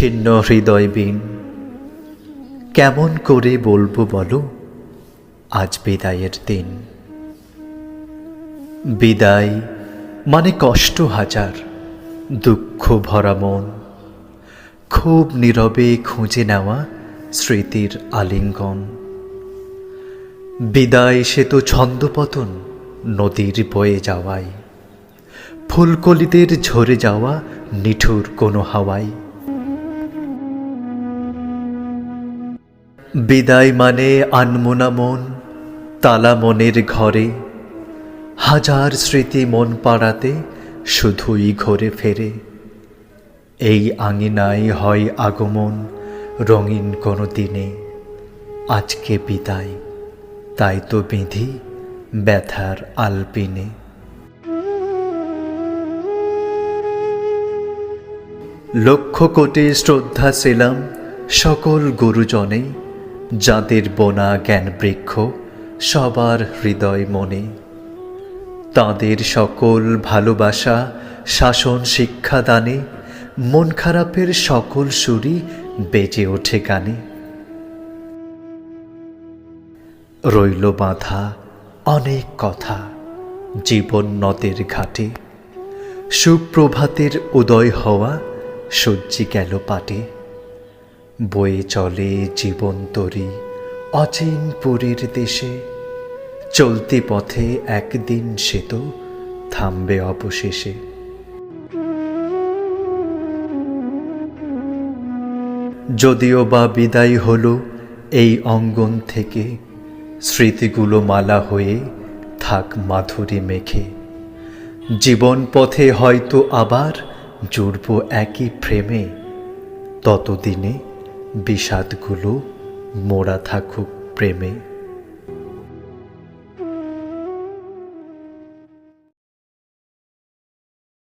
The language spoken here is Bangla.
ছিন্ন হৃদয় বিন কেমন করে বলবো বলো আজ বিদায়ের দিন। বিদায় মানে কষ্ট হাজার, দুঃখ ভরা মন, খুব নীরবে খুঁজে নেওয়া স্মৃতির আলিঙ্গন। বিদায় সে তো ছন্দপতন নদীর বয়ে যাওয়ায়, ফুলকলিদের ঝরে যাওয়া নিঠুর কোনো হাওয়ায়। বিদায় মানে আনমোনা মন তালা মনের ঘরে, হাজার স্মৃতি মন পাড়াতে শুধুই ঘরে ফেরে। এই আঙিনায় হয় আগমন রঙিন কোনো দিনে, আজকে বিদায় তাই তো বিধি ব্যথার আলপিনে। লক্ষ কোটি শ্রদ্ধা ছিলাম সকল গুরুজনে, যাদের বোনা জ্ঞান বৃক্ষ সবার হৃদয় মনে। তাদের সকল ভালোবাসা শাসন শিক্ষা দানে, মন খারাপের সকল সুরই বেজে ওঠে গানে। রইল বাঁধা অনেক কথা জীবন নদের ঘাটে, সুপ্রভাতের উদয় হওয়া সজ্জি গেল পাটে। বয়ে চলে জীবন তরী অচিন পুরীর দেশে, চলতি পথে একদিন সে তো থামবে অবশেষে। যদিও বা বিদায় হলো এই অঙ্গন থেকে, স্মৃতিগুলো মালা হয়ে থাক মাধুরী মেখে। জীবন পথে হয়তো আবার জুড়ব একই প্রেমে, ততদিনে বিষাদগুলো মোড়া থাকুক প্রেমে।